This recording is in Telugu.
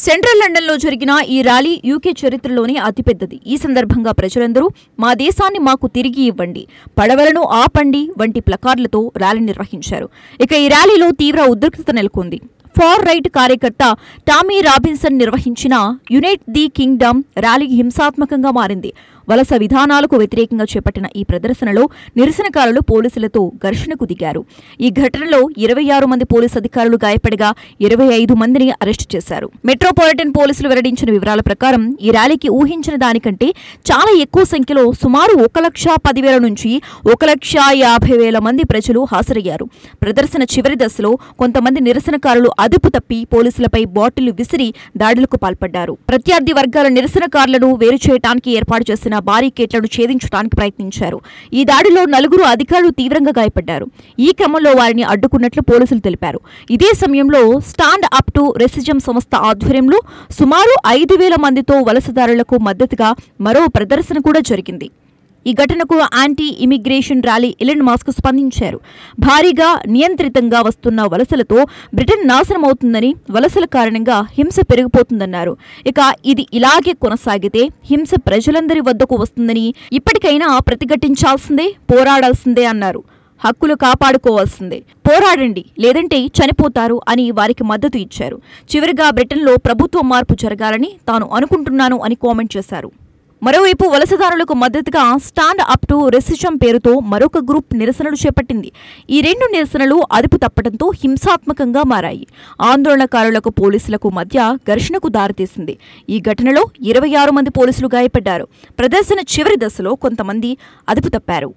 సెంట్రల్ లండన్లో జరిగిన ఈ ర్యాలీ యూకే చరిత్రలోనే అతిపెద్దది. ఈ సందర్భంగా ప్రజలందరూ మా దేశాన్ని మాకు తిరిగి ఇవ్వండి, పడవలను ఆపండి వంటి ప్లకార్డులతో ర్యాలీ నిర్వహించారు. ఇక ఈ ర్యాలీలో తీవ్ర ఉద్రిక్తత నెలకొంది. ఫార్ రైట్ కార్యకర్త టామీ రాబిన్సన్ నిర్వహించిన యునైట్ ది కింగ్డమ్ ర్యాలీ హింసాత్మకంగా మారింది. వలస విధానాలకు వ్యతిరేకంగా చేపట్టిన ఈ ప్రదర్శనలో నిరసనకారులు పోలీసులతో ఘర్షణకు దిగారు. ఈ ఘటనలో 26 మంది పోలీసు అధికారులు గాయపడగా 25 మందిని అరెస్టు చేశారు. మెట్రోపాలిటన్ పోలీసులు వెల్లడించిన వివరాల ప్రకారం ఈ ర్యాలీకి ఊహించిన దానికంటే చాలా ఎక్కువ సంఖ్యలో సుమారు 1,10,000 నుంచి 1,50,000 మంది ప్రజలు హాజరయ్యారు. ప్రదర్శన చివరి దశలో కొంతమంది నిరసనకారులు అదుపు తప్పి పోలీసులపై బాటిళ్లు విసిరి దాడులకు పాల్పడ్డారు. ప్రత్యర్థి వర్గాల నిరసనకారులను వేరు చేయడానికి ఏర్పాటు చేసిన బారికేట్లను ఛేదించడానికి ప్రయత్నించారు. ఈ దాడిలో 4 అధికారులు తీవ్రంగా గాయపడ్డారు. ఈ క్రమంలో వారిని అడ్డుకున్నట్లు పోలీసులు తెలిపారు. ఇదే సమయంలో స్టాండ్ అప్ టు రెసిజం సంస్థ ఆధ్వర్యంలో సుమారు 5,000 మందితో వలసదారులకు మద్దతుగా మరో ప్రదర్శన కూడా జరిగింది. ఈ ఘటనకు anti immigration rally Elon Musk స్పందించారు. భారీగా నియంత్రితంగా వస్తున్న వలసలతో బ్రిటన్ నాశనమవుతుందని, వలసల కారణంగా హింస పెరిగిపోతుందన్నారు. ఇక ఇది ఇలాగే కొనసాగితే హింస ప్రజలందరి వద్దకు వస్తుందని, ఇప్పటికైనా ప్రతిఘటించాల్సిందే, పోరాడాల్సిందే అన్నారు. హక్కులు కాపాడుకోవాల్సిందే, పోరాడండి లేదంటే చనిపోతారు అని వారికి మద్దతు ఇచ్చారు. చివరిగా బ్రిటన్లో ప్రభుత్వ మార్పు జరగాలని తాను అనుకుంటున్నాను అని కామెంట్ చేశారు. మరోవైపు వలసదారులకు మద్దతుగా స్టాండ్ అప్ టు రెసిజం పేరుతో మరొక గ్రూప్ నిరసనలు చేపట్టింది. ఈ 2 నిరసనలు అదుపు తప్పడంతో హింసాత్మకంగా మారాయి. ఆందోళనకారులకు పోలీసులకు మధ్య ఘర్షణకు దారితీసింది. ఈ ఘటనలో 26 మంది పోలీసులు గాయపడ్డారు. ప్రదర్శన చివరి దశలో కొంతమంది అదుపు తప్పారు.